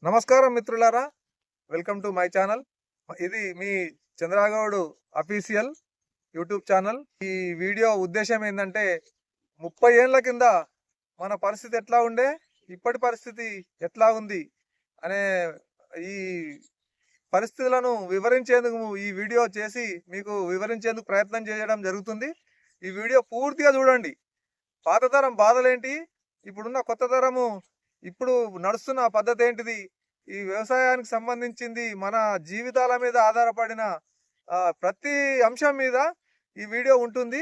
నమస్కారం మిత్రులారా, welcome to my channel. ఇది మీ చంద్రగౌడ్ అఫీషియల్ యూట్యూబ్ ఛానల్. ఈ వీడియో ఉద్దేశం ఏంటంటే 30 ఏళ్ల కింద మన పరిస్థితి ఎట్లా ఉండే, ఇప్పటి పరిస్థితి ఎట్లా ఉంది అనే ఈ పరిస్థితులను వివరించేందుకు ఈ వీడియో చేసి మీకు వివరించేందుకు ప్రయత్నం చేయడం జరుగుతుంది. ఈ వీడియో పూర్తిగా చూడండి. పాత తరం బాధలేంటి, ఇప్పుడున్న కొత్త తరము ఇప్పుడు నడుస్తున్న పద్ధతి ఏంటిది, ఈ వ్యవసాయానికి సంబంధించింది మన జీవితాల మీద ఆధారపడిన ప్రతి అంశం మీద ఈ వీడియో ఉంటుంది.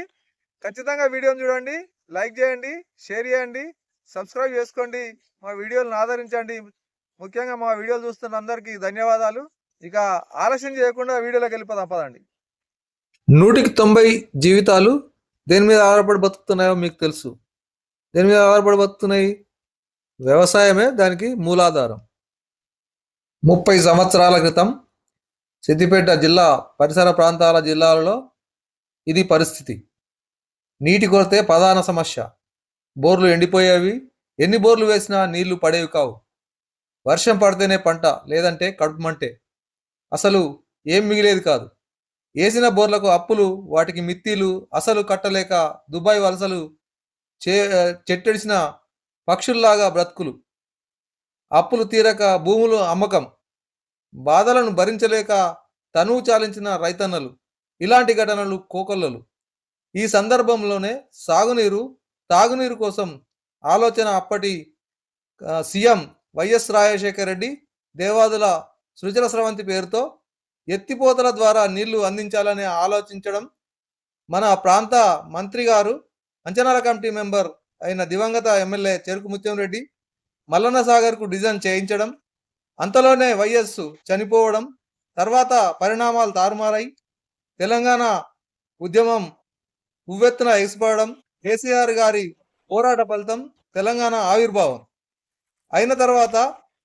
ఖచ్చితంగా వీడియోని చూడండి, లైక్ చేయండి, షేర్ చేయండి, సబ్స్క్రైబ్ చేసుకోండి, మా వీడియోలను ఆదరించండి. ముఖ్యంగా మా వీడియోలు చూస్తున్న అందరికీ ధన్యవాదాలు. ఇక ఆలస్యం చేయకుండా వీడియోలోకి వెళ్ళిపోదాం పదండి. 190 జీవితాలు దేని మీద ఆధారపడి బతుకుతున్నాయో మీకు తెలుసు. దేని మీద ఆధారపడి బతుకుతున్నాయి? వ్యవసాయమే దానికి మూలాధారం. 30 సంవత్సరాల క్రితం సిద్దిపేట జిల్లా పరిసర ప్రాంతాల జిల్లాలలో ఇది పరిస్థితి. నీటి కొరతే ప్రధాన సమస్య. బోర్లు ఎండిపోయేవి, ఎన్ని బోర్లు వేసినా నీళ్లు పడేవి కావు. వర్షం పడితేనే పంట, లేదంటే కడుపుమంటే. అసలు ఏం మిగిలేది కాదు. వేసిన బోర్లకు అప్పులు, వాటికి మిత్తిలు అసలు కట్టలేక దుబాయ్ వలసలు, చెట్టెడిసిన పక్షుల్లాగా బ్రతుకులు, అప్పులు తీరక భూములు అమ్మకం, బాధలను భరించలేక తనువు చాలించిన రైతన్నలు. ఇలాంటి ఘటనలు కోకొల్లలు. ఈ సందర్భంలోనే సాగునీరు, తాగునీరు కోసం ఆలోచన అప్పటి సీఎం వైఎస్ రాజశేఖర రెడ్డి దేవాదుల సృజల స్రవంతి పేరుతో ఎత్తిపోతల ద్వారా నీళ్లు అందించాలని ఆలోచించడం, మన ప్రాంత మంత్రి గారు, అంచనాల కమిటీ మెంబర్ అయిన దివంగత ఎమ్మెల్యే చెరుకు ముత్యం రెడ్డి మల్లన్న సాగర్కు డిజైన్ చేయించడం, అంతలోనే వైఎస్ చనిపోవడం, తర్వాత పరిణామాలు తారుమారై తెలంగాణ ఉద్యమం ఉవ్వెత్తున ఎగిసిపడడం, కేసీఆర్ గారి పోరాట ఫలితం తెలంగాణ ఆవిర్భావం అయిన తర్వాత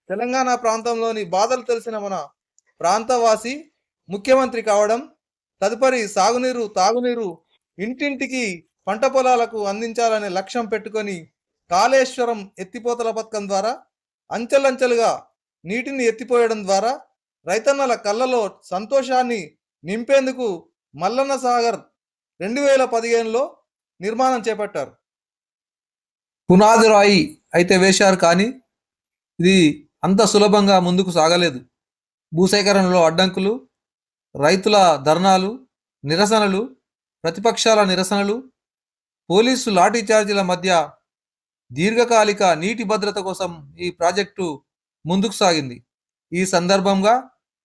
తెలంగాణ ప్రాంతంలోని బాధలు తెలిసిన మన ప్రాంతవాసి ముఖ్యమంత్రి కావడం, తదుపరి సాగునీరు, తాగునీరు ఇంటింటికి పంట పొలాలకు అందించాలనే లక్ష్యం పెట్టుకొని కాళేశ్వరం ఎత్తిపోతల పథకం ద్వారా అంచెలంచెలుగా నీటిని ఎత్తిపోయడం ద్వారా రైతన్నల కళ్ళలో సంతోషాన్ని నింపేందుకు మల్లన్న సాగర్ 2015లో నిర్మాణం చేపట్టారు. పునాది రాయి అయితే వేశారు, కానీ ఇది అంత సులభంగా ముందుకు సాగలేదు. భూసేకరణలో అడ్డంకులు, రైతుల ధర్నాలు, నిరసనలు, ప్రతిపక్షాల నిరసనలు, పోలీసు లాఠీ చార్జీల మధ్య దీర్ఘకాలిక నీటి భద్రత కోసం ఈ ప్రాజెక్టు ముందుకు సాగింది. ఈ సందర్భంగా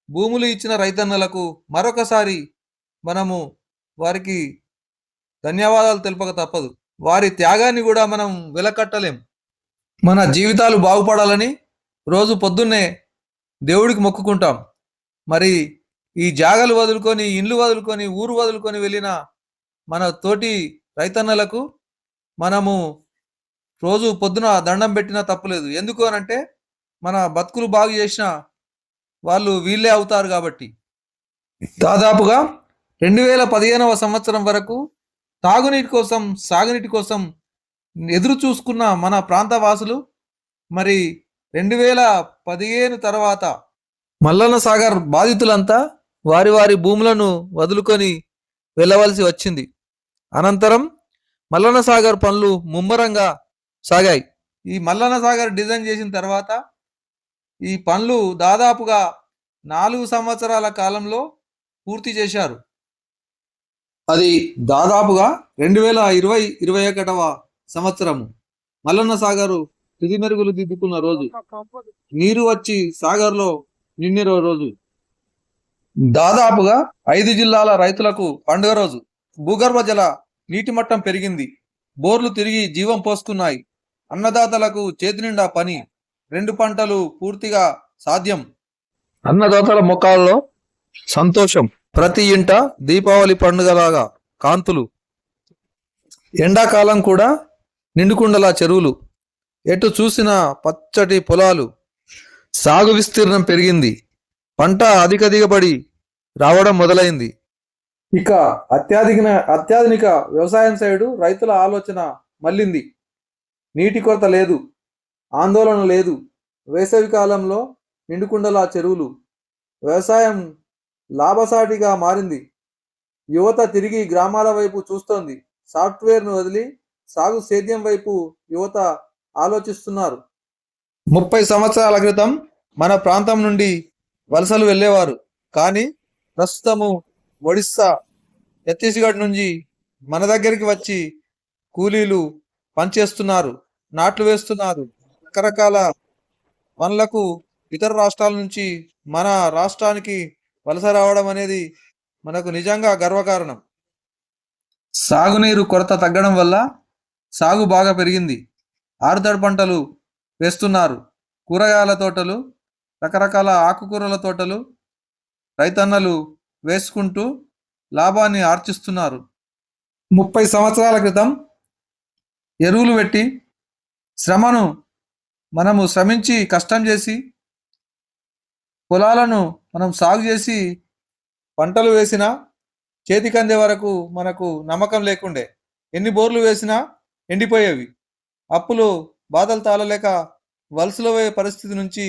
భూములు ఇచ్చిన రైతన్నలకు మరొకసారి మనము వారికి ధన్యవాదాలు తెలపక తప్పదు. వారి త్యాగాన్ని కూడా మనం వెలకట్టలేం. మన జీవితాలు బాగుపడాలని రోజు పొద్దున్నే దేవుడికి మొక్కుకుంటాం. మరి ఈ జాగలు వదులుకొని, ఇండ్లు వదులుకొని, ఊరు వదులుకొని వెళ్ళిన మన తోటి రైతన్నలకు మనము రోజు పొద్దున దండం పెట్టినా తప్పులేదు. ఎందుకు అనంటే మన బతుకులు బాగు చేసిన వాళ్ళు వీళ్ళే అవుతారు కాబట్టి. దాదాపుగా 2015వ సంవత్సరం వరకు తాగునీటి కోసం, సాగునీటి కోసం ఎదురు చూసుకున్న మన ప్రాంత వాసులు మరి 2015 తర్వాత మల్లన్న సాగర్ బాధితులంతా వారి వారి భూములను వదులుకొని వెళ్ళవలసి వచ్చింది. అనంతరం మల్లన్న సాగర్ పనులు ముమ్మరంగా సాగాయి. ఈ మల్లన్న సాగర్ డిజైన్ చేసిన తర్వాత ఈ పనులు దాదాపుగా 4 సంవత్సరాల కాలంలో పూర్తి చేశారు. అది దాదాపుగా 2020-21వ సంవత్సరము మల్లన్న సాగరు తుది మెరుగులు దిద్దుకున్న రోజు, నీరు వచ్చి సాగర్లో నిండిన రోజు, దాదాపుగా 5 జిల్లాల రైతులకు పండుగ రోజు. భూగర్భ జల నీటి మట్టం పెరిగింది, బోర్లు తిరిగి జీవం పోసుకున్నాయి, అన్నదాతలకు చేతి నిండా పని, 2 పంటలు పూర్తిగా సాధ్యం. అన్నదాతల ముఖాల్లో సంతోషం, ప్రతి ఇంట దీపావళి పండుగలాగా కాంతులు. ఎండాకాలం కూడా నిండుకుండలా చెరువులు, ఎటు చూసినా పచ్చటి పొలాలు, సాగు విస్తీర్ణం పెరిగింది, పంట అధిక దిగుబడి రావడం మొదలైంది. ఇక అత్యాధునిక వ్యవసాయం సైడు రైతుల ఆలోచన మళ్ళింది. నీటి కొరత లేదు, ఆందోళన లేదు. వేసవి కాలంలో నిండుకుండల చెరువులు. వ్యవసాయం లాభసాటిగా మారింది. యువత తిరిగి గ్రామాల వైపు చూస్తోంది. సాఫ్ట్వేర్ను వదిలి సాగు సేద్యం వైపు యువత ఆలోచిస్తున్నారు. 30 సంవత్సరాల క్రితం మన ప్రాంతం నుండి వలసలు వెళ్ళేవారు. కానీ ప్రస్తుతము ఒడిస్సా, ఛత్తీస్గఢ్ నుంచి మన దగ్గరికి వచ్చి కూలీలు పనిచేస్తున్నారు, నాట్లు వేస్తున్నారు. రకరకాల పనులకు ఇతర రాష్ట్రాల నుంచి మన రాష్ట్రానికి వలస రావడం అనేది మనకు నిజంగా గర్వకారణం. సాగునీరు కొరత తగ్గడం వల్ల సాగు బాగా పెరిగింది. ఆరుతడి పంటలు వేస్తున్నారు. కూరగాయల తోటలు, రకరకాల ఆకుకూరల తోటలు రైతన్నలు వేసుకుంటూ లాభాన్ని ఆర్జిస్తున్నారు. 30 సంవత్సరాల క్రితం ఎరువులు పెట్టి శ్రమను మనము శ్రమించి కష్టం చేసి పొలాలను మనం సాగు చేసి పంటలు వేసినా చేతికి అందే వరకు మనకు నమ్మకం లేకుండే. ఎన్ని బోర్లు వేసినా ఎండిపోయేవి. అప్పులు బాధలు తాళలేక వలసలు పోయే పరిస్థితి నుంచి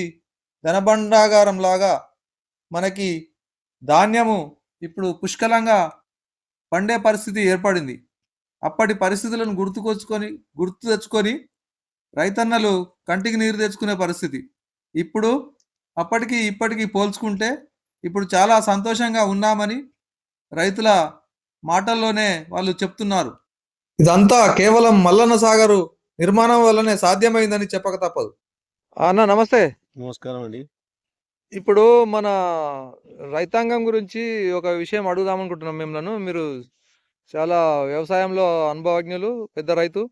ధనభండాగారం లాగా మనకి ధాన్యము ఇప్పుడు పుష్కలంగా పండే పరిస్థితి ఏర్పడింది. అప్పటి పరిస్థితులను గుర్తు తెచ్చుకొని రైతన్నలు కంటికి నీరు తెచ్చుకునే పరిస్థితి. ఇప్పుడు అప్పటికి ఇప్పటికి పోల్చుకుంటే ఇప్పుడు చాలా సంతోషంగా ఉన్నామని రైతుల మాటల్లోనే వాళ్ళు చెప్తున్నారు. ఇదంతా కేవలం మల్లన్న సాగరు నిర్మాణం వల్లనే సాధ్యమైందని చెప్పక తప్పదు. అన్న నమస్తే. నమస్కారం అండి. ఇప్పుడు మన రైతాంగం గురించి ఒక విషయం అడుగుదాం అనుకుంటున్నాం మిమ్మల్ని. మీరు చాలా వ్యవసాయంలో అనుభవజ్ఞులు, పెద్ద రైతు.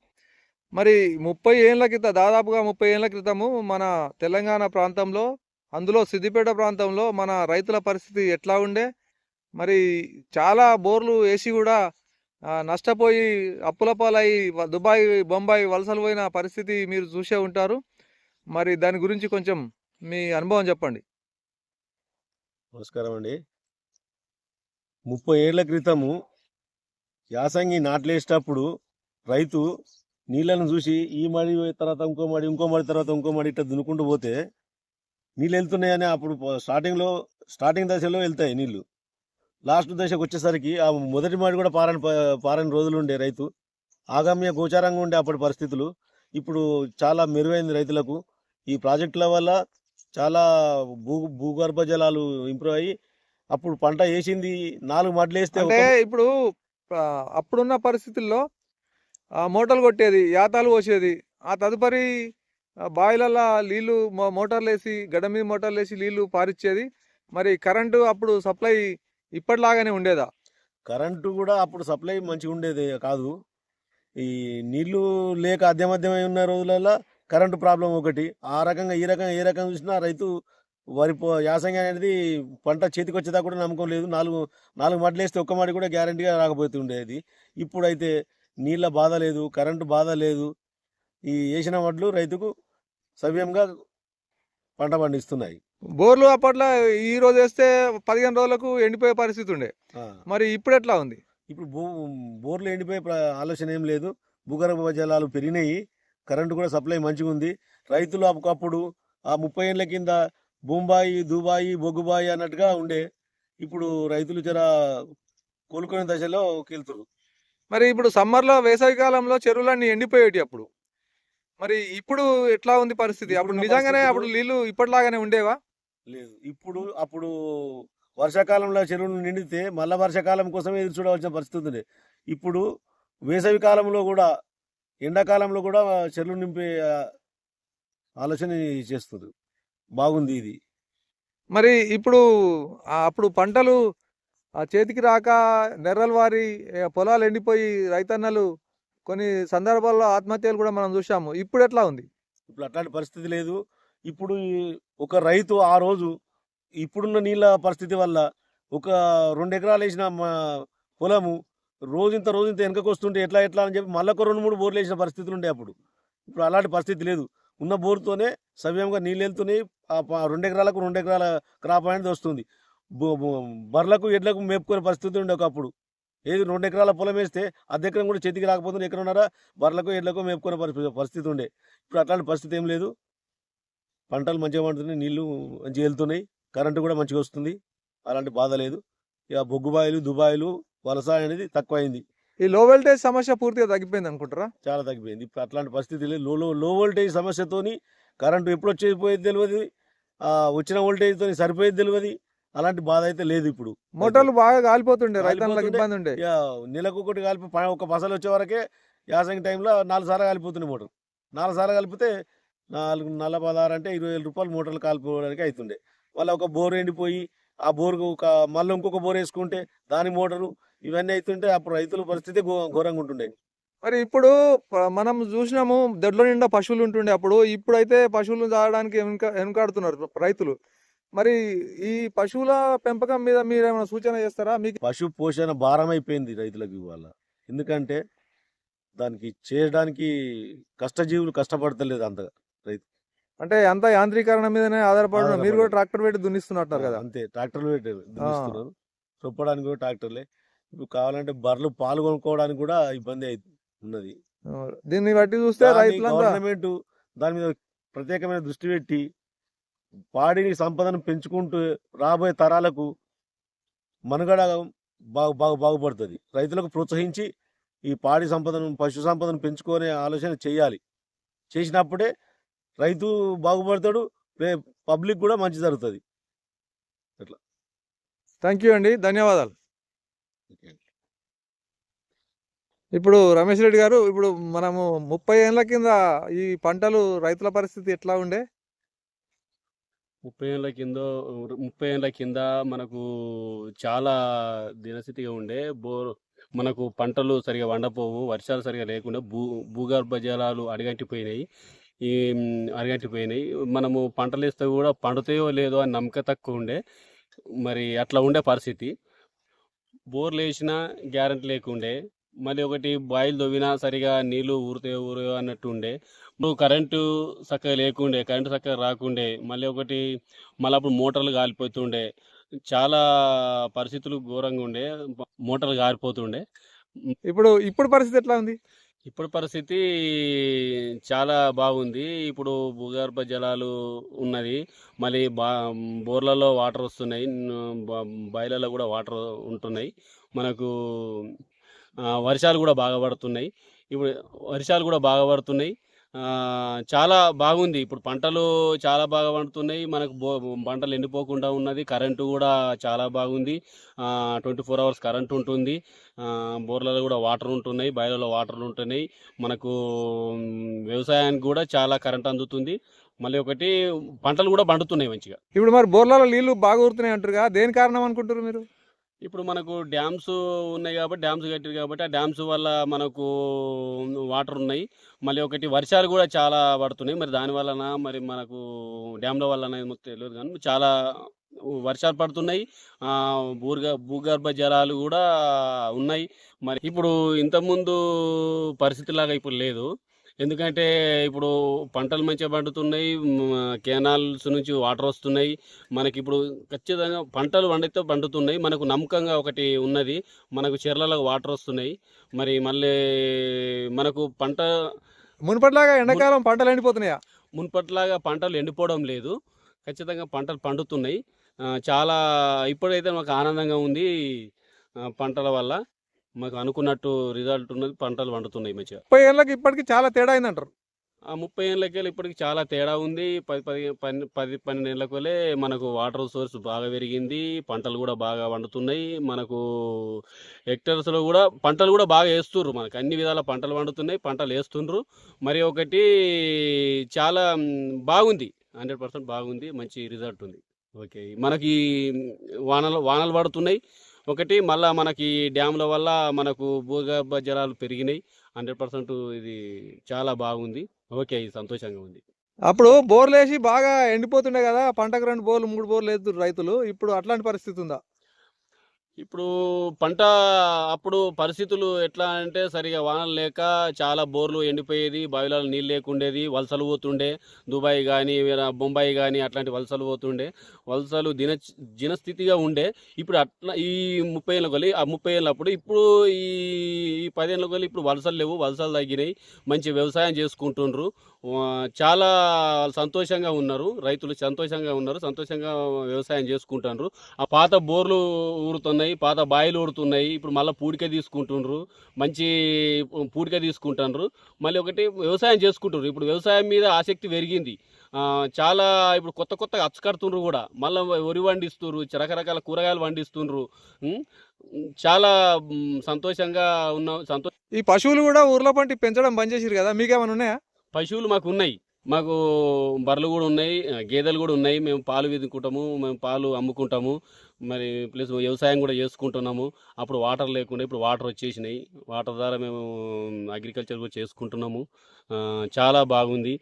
మరి 30 ఏళ్ల క్రితం, దాదాపుగా 30 ఏళ్ల క్రితము మన తెలంగాణ ప్రాంతంలో, అందులో సిద్దిపేట ప్రాంతంలో మన రైతుల పరిస్థితి ఎట్లా ఉండే? మరి చాలా బోర్లు వేసి కూడా నష్టపోయి అప్పుల పాలై దుబాయ్, బొంబాయి వలసలు పోయిన పరిస్థితి మీరు చూసే ఉంటారు. మరి దాని గురించి కొంచెం మీ అనుభవం చెప్పండి. నమస్కారం అండి. 30 ఏళ్ల క్రితము యాసంగి నాట్లేసేటప్పుడు రైతు నీళ్ళను చూసి ఈ మడి తర్వాత ఇంకో మడి తర్వాత ఇంకో మడి ఇట్లా దున్నుకుంటూ పోతే నీళ్ళు వెళ్తున్నాయని అప్పుడు స్టార్టింగ్ దశలో వెళ్తాయి నీళ్లు. లాస్ట్ దశకు వచ్చేసరికి ఆ మొదటి మడి కూడా పారని రోజులు ఉండే రైతు ఆగమ్య గోచారంగా ఉండే అప్పటి పరిస్థితులు. ఇప్పుడు చాలా మెరుగైంది రైతులకు. ఈ ప్రాజెక్టుల వల్ల చాలా భూగర్భ జలాలు ఇంప్రూవ్ అయ్యి అప్పుడు పంట వేసింది 4 మడ్లు వేస్తే అంటే ఇప్పుడు అప్పుడున్న పరిస్థితుల్లో మోటార్లు కొట్టేది, యాతాలు పోసేది. ఆ తదుపరి బావిలల్లో నీళ్లు మోటార్లు వేసి, గడ్డ మీద మోటార్లు వేసి నీళ్లు పారిచ్చేది. మరి కరెంటు అప్పుడు సప్లై ఇప్పటిలాగానే ఉండేదా? కరెంటు కూడా అప్పుడు సప్లై మంచిగా ఉండేది కాదు. ఈ నీళ్లు లేక అధ్యమధ్యమై ఉన్న రోజులలో కరెంటు ప్రాబ్లం ఒకటి. ఆ రకంగా ఈ రకంగా ఏ రకంగా చూసినా రైతు యాసంగి అనేది పంట చేతికి వచ్చేదాకా కూడా నమ్మకం లేదు. 4 మడ్లు వేస్తే ఒక్క మడి కూడా గ్యారంటీగా రాకపోతుండేది. ఇప్పుడైతే నీళ్ళ బాధ లేదు, కరెంటు బాధ లేదు. ఈ వేసిన వడ్లు రైతుకు సవ్యంగా పంట పండిస్తున్నాయి. బోర్లు అప్పట్లో ఈ రోజు వేస్తే 15 రోజులకు ఎండిపోయే పరిస్థితి ఉండే. మరి ఇప్పుడు ఎట్లా ఉంది? ఇప్పుడు బోర్లు ఎండిపోయే ఆలోచన ఏం లేదు. భూగర్భ జలాలు పెరిగినాయి, కరెంటు కూడా సప్లై మంచిగా ఉంది. రైతులు అప్పుడు ఆ 30 ఏళ్ళ కింద బొంబాయి, దుబాయి, బొగ్గుబాయి అన్నట్టుగా ఉండే. ఇప్పుడు రైతులు జర కోలుకునే దశలోకి వెళ్తున్నారు. మరి ఇప్పుడు సమ్మర్లో, వేసవి కాలంలో చెరువులన్నీ ఎండిపోయేటి అప్పుడు. మరి ఇప్పుడు ఎట్లా ఉంది పరిస్థితి? అప్పుడు నిజంగానే అప్పుడు నీళ్లు ఇప్పటిలాగానే ఉండేవా? లేదు. అప్పుడు వర్షాకాలంలో చెరువులు నిండితే మళ్ళా వర్షాకాలం కోసమే ఎదురు చూడవలసిన పరిస్థితి ఉంది. ఇప్పుడు వేసవి కాలంలో కూడా, ఎండాకాలంలో కూడా చెరువులు నింపే ఆలోచన చేస్తుంది. బాగుంది ఇది. మరి ఇప్పుడు అప్పుడు పంటలు చేతికి రాక నెర్రల వారి పొలాలు ఎండిపోయి రైతన్నలు కొన్ని సందర్భాల్లో ఆత్మహత్యలు కూడా మనం చూసాము. ఇప్పుడు ఎట్లా ఉంది? ఇప్పుడు అట్లాంటి పరిస్థితి లేదు. ఇప్పుడు ఒక రైతు ఆ రోజు ఇప్పుడున్న నీళ్ళ పరిస్థితి వల్ల ఒక 2 ఎకరాలు వేసిన పొలము రోజంత వెనకకు వస్తుంటే ఎట్లా అని చెప్పి మళ్ళీ ఒక 2-3 బోర్లు వేసిన పరిస్థితులు ఉండే అప్పుడు. ఇప్పుడు అలాంటి పరిస్థితి లేదు. ఉన్న బోర్తోనే సవ్యంగా నీళ్ళు వెళ్తున్నాయి. 2 ఎకరాలకు 2 ఎకరాల క్రాప్ అనేది వస్తుంది. బర్లకు ఎడ్లకు మేపుకునే పరిస్థితి ఉండే ఒకప్పుడు. ఏది 2 ఎకరాల పొలం వేస్తే అర్ధ ఎకరం కూడా చేతికి రాకపోతుంది. ఎకరన్నర బర్లకు ఎడ్లకు మేపుకునే పరిస్థితి ఉండే. ఇప్పుడు అట్లాంటి పరిస్థితి ఏం లేదు. పంటలు మంచిగా పండుతున్నాయి, నీళ్లు మంచిగా వెళ్తున్నాయి, కరెంటు కూడా మంచిగా వస్తుంది, అలాంటి బాధ లేదు. ఇక బొగ్గుబాయిలు దుబాయిలు వలస అనేది తక్కువైంది, ఈ లో వోల్టేజ్ సమస్య పూర్తిగా తగ్గిపోయింది అనుకుంటారా? చాలా తగ్గిపోయింది. ఇప్పుడు అట్లాంటి పరిస్థితి లేదు. లో వోల్టేజ్ సమస్యతోని కరెంటు ఎప్పుడు వచ్చేపోయేది తెలియదు, వచ్చిన వోల్టేజ్తో సరిపోయేది తెలియదు, అలాంటి బాధ అయితే లేదు. ఇప్పుడు మోటార్లు బాగా కాలిపోతుండే, రైతులకు కాలిపోతుండే. ఇబ్బంది ఉండే. ఇక నెలకు ఒకటి కలిపి ఒక పసలు వచ్చే వరకే యాసంగి టైంలో 4 సార్లు కాలిపోతుంది మోటార్. 4 సార్లు కలిపితే 4 నల్ల 16 అంటే 20,000 రూపాయలు మోటార్లు కాలిపోవడానికి అవుతుండే. మళ్ళీ ఒక బోర్ ఎండిపోయి ఆ బోర్కు మళ్ళీ ఇంకొక బోర్ వేసుకుంటే దాని మోటారు ఇవన్నీ అవుతుంటే అప్పుడు రైతుల పరిస్థితి ఘోరంగా ఉంటుండే. మరి ఇప్పుడు మనం చూసినాము దొడ్ల నిండా పశువులు ఉంటుండే అప్పుడు, ఇప్పుడైతే పశువులు చాలడానికి వెనుకాడుతున్నారు రైతులు. మరి ఈ పశువుల పెంపకం మీద మీరు ఏమైనా సూచన చేస్తారా? మీకు పశు పోషణ భారం అయిపోయింది రైతులకు ఇవాళ. ఎందుకంటే దానికి చేయడానికి కష్టజీవులు కష్టపడతలేదు అంతగా రైతు. అంటే అంత యాంత్రీకరణ మీదనే ఆధారపడి మీరు కూడా ట్రాక్టర్ పెట్టి దున్నిస్తున్నట్టు కదా? అంతే, ట్రాక్టర్లు పెట్టి దున్నిస్తున్నారు, చొప్పడానికి కూడా ట్రాక్టర్లే. ఇప్పుడు కావాలంటే బర్రెలు పాలు కొనుక్కోవడానికి కూడా ఇబ్బంది ఉన్నది. దీన్ని బట్టి చూస్తే రైతులంతా గవర్నమెంట్ దాని మీద ప్రత్యేకమైన దృష్టి పెట్టి పాడిని సంపదను పెంచుకుంటూ రాబోయే తరాలకు మనుగడ బాగుపడుతుంది. రైతులకు ప్రోత్సహించి ఈ పాడి సంపదను పశు సంపదను పెంచుకునే ఆలోచన చేయాలి. చేసినప్పుడే రైతు బాగుపడతాడు, పబ్లిక్ కూడా మంచి జరుగుతుంది. అట్లా. థ్యాంక్ యూ అండి, ధన్యవాదాలు. ఇప్పుడు రమేష్ రెడ్డి గారు, ఇప్పుడు మనము 30 ఏళ్ళ కింద ఈ పంటలు రైతుల పరిస్థితి ఎట్లా ఉండే? 30 ఏళ్ళ కింద మనకు చాలా దినస్థితిగా ఉండే. మనకు పంటలు సరిగా వండపోవు, వర్షాలు సరిగా లేకుండా భూగర్భ జలాలు అడుగంటిపోయినాయి. మనము పంటలు వేస్తే కూడా పండుతాయో లేదో అని నమ్మకం తక్కువ ఉండే. మరి అట్లా ఉండే పరిస్థితి. బోర్లు వేసినా గ్యారెంటీ లేకుండే. మళ్ళీ ఒకటి బాయిలు తవ్వినా సరిగా నీళ్ళు ఊరుతాయో అన్నట్టు ఉండే. ఇప్పుడు కరెంటు చక్కగా లేకుండే, కరెంటు చక్కగా రాకుండే. మళ్ళీ అప్పుడు మోటార్లు కాలిపోతుండే. చాలా పరిస్థితులు ఘోరంగా ఉండే, మోటార్లు కాలిపోతుండే. ఇప్పుడు పరిస్థితి ఎట్లా ఉంది? ఇప్పుడు పరిస్థితి చాలా బాగుంది. ఇప్పుడు భూగర్భ జలాలు ఉన్నది, మళ్ళీ బోర్లలో వాటర్ వస్తున్నాయి, బాయిలలో కూడా వాటర్ ఉంటున్నాయి. మనకు వర్షాలు కూడా బాగా పడుతున్నాయి. చాలా బాగుంది. ఇప్పుడు పంటలు చాలా బాగా పండుతున్నాయి. మనకు పంటలు ఎండిపోకుండా ఉన్నది. కరెంటు కూడా చాలా బాగుంది. 24 hours కరెంటు ఉంటుంది. బోర్లలో కూడా వాటర్ ఉంటున్నాయి, బాయిలలో వాటర్లు ఉంటున్నాయి. మనకు వ్యవసాయానికి కూడా చాలా కరెంట్ అందుతుంది. మళ్ళీ పంటలు కూడా పండుతున్నాయి మంచిగా. ఇప్పుడు మరి బోర్లలో నీళ్లు బాగా ఊరుతున్నాయి అంటారు, దేని కారణం అనుకుంటారు మీరు? ఇప్పుడు మనకు డ్యామ్స్ ఉన్నాయి కాబట్టి, డ్యామ్స్ కట్టారు కాబట్టి ఆ డ్యామ్స్ వల్ల మనకు వాటర్ ఉన్నాయి. మళ్ళీ వర్షాలు కూడా చాలా పడుతున్నాయి. మరి దాని వలన మరి మనకు డ్యామ్ల వలన ఏమో తెలియదు, కానీ చాలా వర్షాలు పడుతున్నాయి. భూగర్భ జలాలు కూడా ఉన్నాయి. మరి ఇప్పుడు ఇంతకుముందు పరిస్థితిలాగా ఇప్పుడు లేదు. ఎందుకంటే ఇప్పుడు పంటలు మంచిగా పండుతున్నాయి, కెనాల్స్ నుంచి వాటర్ వస్తున్నాయి. మనకి ఇప్పుడు ఖచ్చితంగా పంటలు పండుతున్నాయి. మనకు నమ్మకంగా ఒకటి ఉన్నది, మనకు చెర్లలో వాటర్ వస్తున్నాయి. మరి మళ్ళీ మనకు మునుపట్లాగా ఎండాకాలం పంటలు ఎండిపోతున్నాయా? మునుపట్లాగా పంటలు ఎండిపోవడం లేదు, ఖచ్చితంగా పంటలు పండుతున్నాయి. చాలా ఇప్పుడైతే మాకు ఆనందంగా ఉంది. పంటల వల్ల మాకు అనుకున్నట్టు రిజల్ట్ ఉన్నది, పంటలు పండుతున్నాయి మంచిగా. 30 ఏళ్ళకి ఇప్పటికి చాలా తేడా అయిందంటారు. 30 ఏళ్ళకి ఇప్పటికి చాలా తేడా ఉంది. 10-12 ఏళ్ళకి మనకు వాటర్ సోర్స్ బాగా పెరిగింది, పంటలు కూడా బాగా పండుతున్నాయి. మనకు హెక్టర్స్లో కూడా పంటలు కూడా బాగా వేస్తుర్రు. మనకు అన్ని విధాల పంటలు పండుతున్నాయి, పంటలు వేస్తుండ్రు. మరి చాలా బాగుంది, 100% బాగుంది, మంచి రిజల్ట్ ఉంది. ఓకే, మనకి వానలు పడుతున్నాయి. మళ్ళీ మనకి డ్యాముల వల్ల మనకు భూగర్భ జలాలు పెరిగినాయి. 100% ఇది చాలా బాగుంది. ఓకే, ఇది సంతోషంగా ఉంది. అప్పుడు బోర్లు వేసి బాగా ఎండిపోతుండే కదా, పంటకు 2 బోర్లు 3 బోర్లు వేస్తున్నారు రైతులు. ఇప్పుడు అట్లాంటి పరిస్థితి ఉందా? ఇప్పుడు అప్పుడు పరిస్థితులు ఎట్లా అంటే సరిగా వానలు లేక చాలా బోర్లు ఎండిపోయేది, బావిలలో నీళ్ళు లేకుండేది, వలసలు పోతుండే. దుబాయ్ కానీ బొంబాయి కానీ అట్లాంటి వలసలు పోతుండే. వలసలు దినస్థితిగా ఉండే. ఇప్పుడు అట్లా ఈ 30 ఏళ్ళ కొలి 30 ఏళ్ళప్పుడు ఇప్పుడు ఈ 10 ఏళ్ళ కొలి ఇప్పుడు వలసలు లేవు, వలసలు తగ్గినాయి. మంచి వ్యవసాయం చేసుకుంటుండ్రు. చాలా సంతోషంగా ఉన్నారు. రైతులు సంతోషంగా ఉన్నారు. సంతోషంగా వ్యవసాయం చేసుకుంటున్నారు. ఆ పాత బోర్లు ఊరుతున్నాయి, పాత బాయిలు ఊరుతున్నాయి. ఇప్పుడు మళ్ళీ పూడిక తీసుకుంటుండ్రు. మంచి పూడిక తీసుకుంటున్నారు. మళ్ళీ ఒకటి వ్యవసాయం చేసుకుంటున్నారు. ఇప్పుడు వ్యవసాయం మీద ఆసక్తి పెరిగింది. చాలా ఇప్పుడు కొత్తగా అచ్చుకడుతుండ్రు కూడా. మళ్ళీ వరి పండిస్తుర్రు, రకరకాల కూరగాయలు పండిస్తుండ్రు. ఉమ్, చాలా సంతోషంగా ఉన్నాం. ఈ పశువులు కూడా ఊర్లో పంటి పెంచడం బంద్ చేసిరు కదా, మీకేమైనా ఉన్నాయా? పశువులు మాకు ఉన్నాయి. మాకు బర్రెలు కూడా ఉన్నాయి, గేదెలు కూడా ఉన్నాయి. మేము పాలు విదుకుంటాము, మేము పాలు అమ్ముకుంటాము. మరి ప్లస్ వ్యవసాయం కూడా చేసుకుంటున్నాము. అప్పుడు వాటర్ లేకుండా ఇప్పుడు వాటర్ వచ్చేసినాయి. వాటర్ ద్వారా మేము అగ్రికల్చర్ కూడా చేసుకుంటున్నాము. చాలా బాగుంది.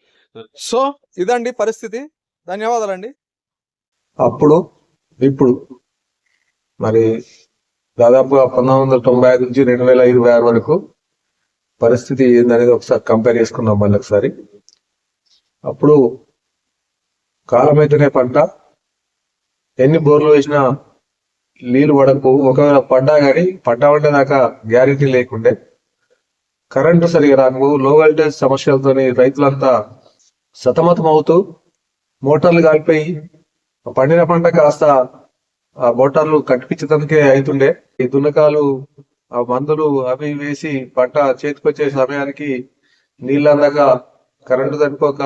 సో ఇదండి పరిస్థితి. ధన్యవాదాలండి. అప్పుడు ఇప్పుడు మరి దాదాపుగా 1995 నుంచి 2026 వరకు పరిస్థితి ఏందనేది ఒకసారి కంపేర్ చేసుకున్నాం మళ్ళీ ఒకసారి. అప్పుడు కాలమైతేనే పంట, ఎన్ని బోర్లు వేసినా నీళ్లు పడకు, ఒకవేళ పడ్డా కానీ పడ్డా ఉండేదాకా గ్యారెంటీ లేకుండే, కరెంటు సరిగా రాకు, లో వోల్టేజ్ సమస్యలతోని రైతులంతా సతమతం అవుతూ మోటార్లు కాలిపోయి పండిన పంట కాస్త ఆ మోటార్లు కట్టిపించడానికే అవుతుండే. ఈ దున్నకాలు ఆ మందులు అవి వేసి పంట చేతికొచ్చే సమయానికి నీళ్ళు అందక, కరెంటు సరిపోక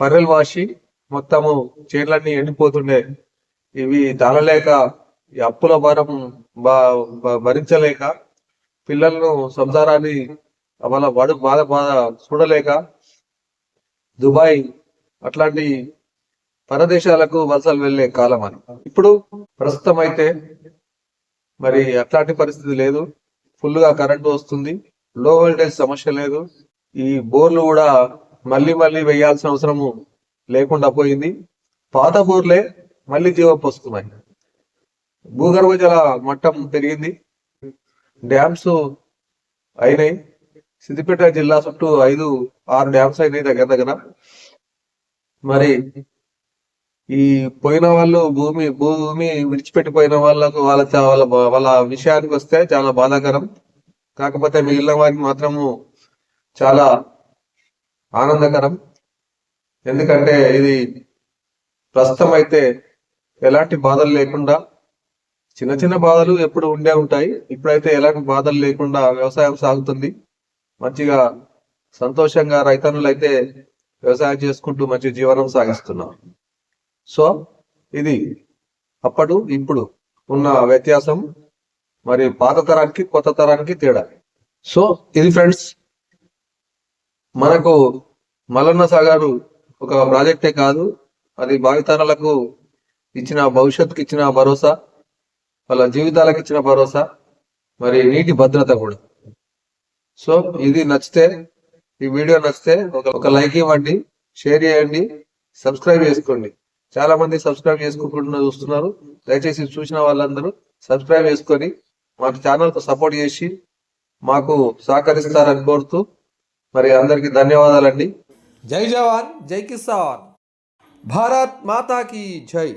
పర్రెలు వాసి మొత్తము చేనులన్నీ ఎండిపోతుండే. ఇవి తాళలేక, ఈ అప్పుల భారం భరించలేక, పిల్లలను సంసారాన్ని వాళ్ళ బాధ చూడలేక దుబాయ్ అట్లాంటి పరదేశాలకు వలసలు వెళ్లే కాలం అని. ఇప్పుడు ప్రస్తుతం అయితే మరి అట్లాంటి పరిస్థితి లేదు. ఫుల్ గా కరెంటు వస్తుంది, లో వోల్టేజ్ సమస్య లేదు. ఈ బోర్లు కూడా మళ్ళీ వేయాల్సిన అవసరము లేకుండా పోయింది. పాత బోర్లే మళ్ళీ జీవం పోస్తున్నాయి. భూగర్భ జల మట్టం పెరిగింది, డ్యామ్స్ అయినాయి. సిద్దిపేట జిల్లా చుట్టూ 5-6 డ్యామ్స్ అయినాయి దగ్గర. మరి ఈ పోయిన వాళ్ళు భూమి విడిచిపెట్టిపోయిన వాళ్ళకు వాళ్ళ విషయానికి వస్తే చాలా బాధాకరం. కాకపోతే మిగిలిన వారికి మాత్రము చాలా ఆనందకరం. ఎందుకంటే ఇది ప్రస్తుతం అయితే ఎలాంటి బాధలు లేకుండా, చిన్న బాధలు ఎప్పుడు ఉండే ఉంటాయి, ఇప్పుడైతే ఎలాంటి బాధలు లేకుండా వ్యవసాయం సాగుతుంది. మంచిగా సంతోషంగా రైతన్నులు అయితే వ్యవసాయం చేసుకుంటూ మంచి జీవనం సాగిస్తున్నారు. సో ఇది అప్పుడు ఇప్పుడు ఉన్న వ్యత్యాసం, మరి పాత తరానికి కొత్త తరానికి తేడా. సో ఇది ఫ్రెండ్స్, మనకు మల్లన్న సాగర్ ఒక ప్రాజెక్టే కాదు, అది భావితరాలకు ఇచ్చిన, భవిష్యత్తుకి ఇచ్చిన భరోసా, వాళ్ళ జీవితాలకు ఇచ్చిన భరోసా, మరి నీటి భద్రత కూడా. సో ఇది నచ్చితే, ఈ వీడియో నచ్చితే ఒక లైక్ ఇవ్వండి, షేర్ చేయండి, సబ్స్క్రైబ్ చేసుకోండి. చాలా మంది సబ్స్క్రైబ్ చేసుకోకుండా చూస్తున్నారు. దయచేసి చూసిన వాళ్ళందరూ సబ్స్క్రైబ్ చేసుకొని మా ఛానల్ కు సపోర్ట్ చేసి మాకు సహకరిస్తారని కోరుతూ మరి అందరికి ధన్యవాదాలండి. జై జవాన్, జై కిసాన్, భారత్ మాతా కీ జై.